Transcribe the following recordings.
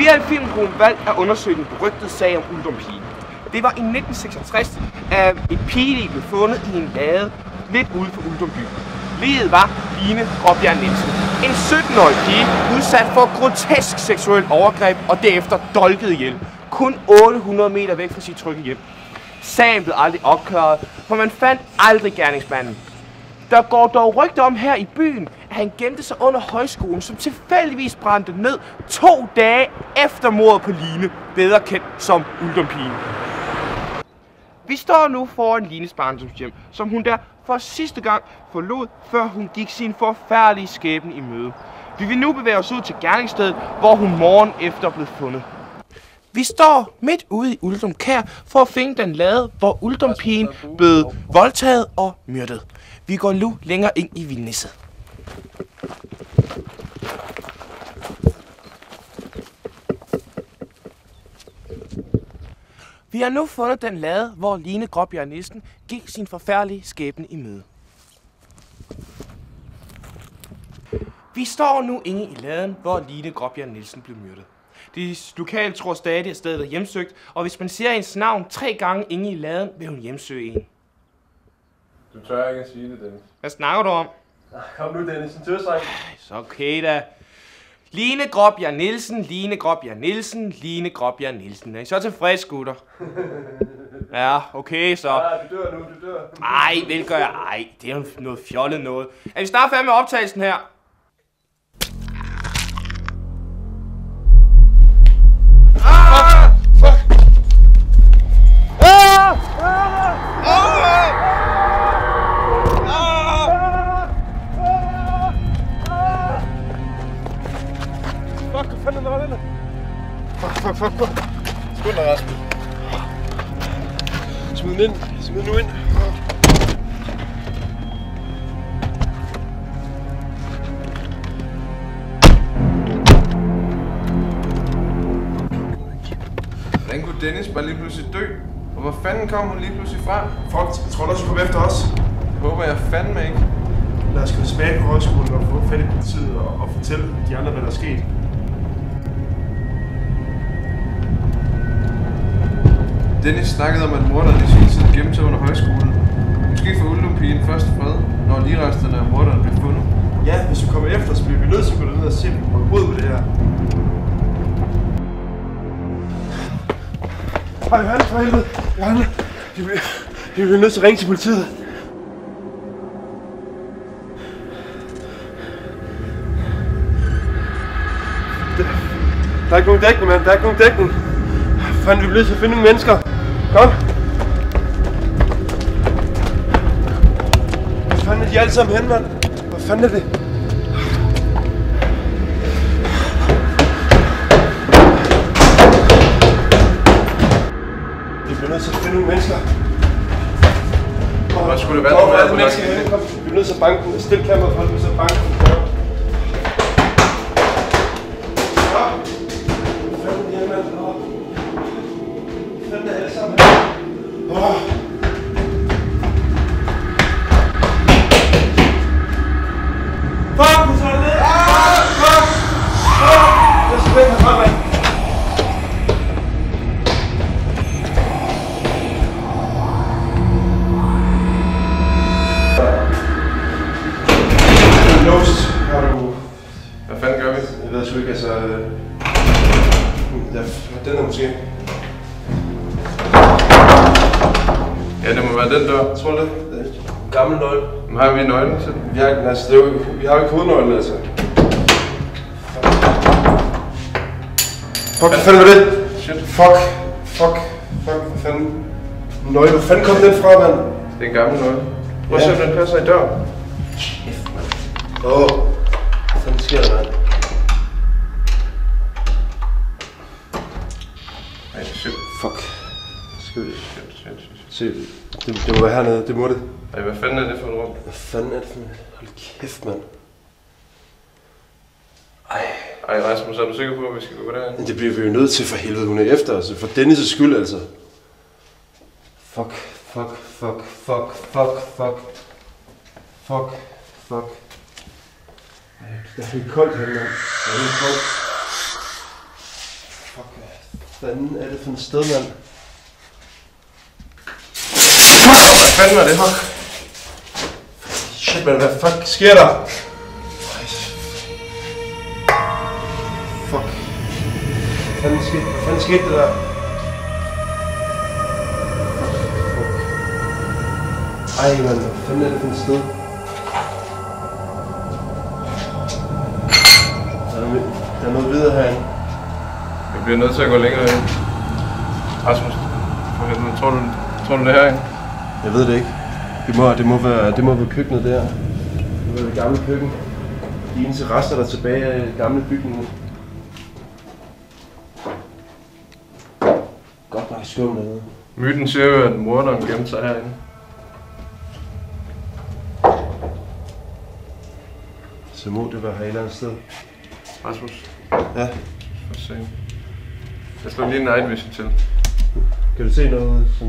Vi har i filmgruppen valgt at undersøge den berygtede sag om Uldumpigen. Det var i 1966, at et pigelig blev fundet i en lade lidt ude for Uldumby. Liget var Line Råbjerg Nielsen. En 17-årig pige udsat for grotesk seksuelt overgreb og derefter dolket ihjel. Kun 800 meter væk fra sit trygge hjem. Sagen blev aldrig opklaret, for man fandt aldrig gerningsmanden. Der går dog rygter om her i byen, at han gemte sig under højskolen, som tilfældigvis brændte ned 2 dage efter mordet på Line, bedre kendt som Uldumpigen. Vi står nu foran Lines barndomshjem, som hun der for sidste gang forlod, før hun gik sin forfærdelige skæbne i møde. Vi vil nu bevæge os ud til gerningsstedet, hvor hun morgen efter blev fundet. Vi står midt ude i Uldum Kær for at finde den lade, hvor Uldumpigen blev voldtaget og myrdet. Vi går nu længere ind i vildnisset. Vi har nu fundet den lade, hvor Line Råbjerg Nielsen gik sin forfærdelige skæbne i møde. Vi står nu inde i laden, hvor Line Råbjerg Nielsen blev myrdet. De lokale tror stadig, at stedet er hjemsøgt, og hvis man siger hendes navn 3 gange inde i laden, vil hun hjemsøge en. Du tør ikke at sige det, Dennis. Hvad snakker du om? Kom nu, Dennis, en tøsdreng. Så okay da. Line Råbjerg Nielsen, Line Råbjerg Nielsen, Line Råbjerg Nielsen. Er I så tilfreds, gutter? Ja, okay så. Ja, du dør nu, du dør. Ej, vel gør jeg. Ej, det er jo noget fjollet noget. Er vi snart færdige med optagelsen her? Fuck. Skål dig, Rasmus. Smid den ind. Smid nu ind. Hvordan kunne Dennis bare lige pludselig dø? Og hvor fanden kom hun lige pludselig fra? Fuck, jeg tror også, hun kom efter os. Det håber jeg fandme ikke. Lad os gå tilbage på højskolen og få fat i politiet og fortælle de andre, hvad der er sket. Dennis snakkede om, at morderen i sin tid gemte sig under højskolen. Måske får Uldumpigen først fred, når ligresterne af morderen bliver fundet. Ja, hvis du kommer efter, så bliver vi nødt til at gå ned og se, om vi bryder på det her. Hej, Johanne, for helvede. Johanne, vi bliver nødt til at ringe til politiet. Der er ikke nogen dækning, mand. Der er ikke nogen dækning. Fanden, vi bliver nødt til at finde nogle mennesker. Kom. Hvor fanden er de alle sammen henne, mand? Hvor fanden er det? Vi bliver nødt til at finde nogle mennesker. Hvor skulle det være, der var mennesker henne? Kom, vi bliver nødt til at banke den. Stil kameraet for, at vi bliver nødt til at banke den. Hvad fanden gør vi? Jeg ved sgu ikke, altså... Den er måske... Ja, det må være den dør. Tror du det? Det er en gammel nøgle. Men har vi nøglen til den? Vi har, altså, det er jo, vi har jo ikke hovednøglen, altså. Fuck, hvad fanden var det? Shit. Fuck, hvad fanden? Nøgle, hvor fanden kom den fra, mand? Det er en gammel nøgle. Prøv at se, om den passer i døren. Kæft, mand. Hvad fanden sker der, mand? Ej, shit. Fuck. Skal vi... Shit. Se, det må være hernede, det må det. Ej, hvad fanden er det for et rum? Hvad fanden er det for noget? Hold kæft, mand. Ej, Rasmus, er du sikker på, at vi skal gå derind? Det bliver vi jo nødt til for helvede, hun er efter os. For Dennis' skyld, altså. Fuck. Det er helt koldt her, mand. Det er helt koldt. fanden er det for et sted, mand? Hvad fanden var det her? Shit, mand, hvad fuck sker der? Fuck. Hvad fanden skete det der? Ej, mand, hvad fanden er det for et sted? Der er noget videre herinde. Jeg bliver nødt til at gå længere ind. Rasmus, for helvede, tror du det er herinde? Jeg ved det ikke. Det må være køkkenet der. Det må være det gamle køkken. De eneste rester, der er tilbage af gamle bygninger. Godt nok skum dernede. Myten siger jo, at morderen gemte sig herinde. Så må det være her et eller andet sted. Rasmus, Ja. for se. Jeg slår lige en night vision til. Kan du se noget som...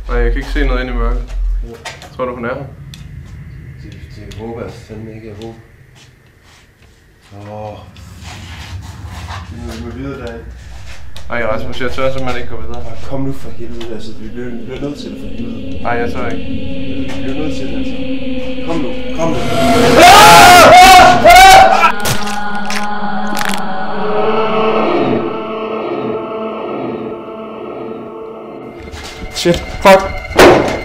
Nej, jeg kan ikke se noget ind i mørket. Ja. Tror du, hun er her? Det håber jeg fandme ikke, jeg håber. Vi må videre derinde. Ej, Rasmus, jeg tør simpelthen ikke gå videre. Kom nu for helvede, altså. Vi bliver nødt til det for helvede. Nej, jeg tør ikke. Vi bliver nødt til det, altså. Kom nu. Shit, fuck.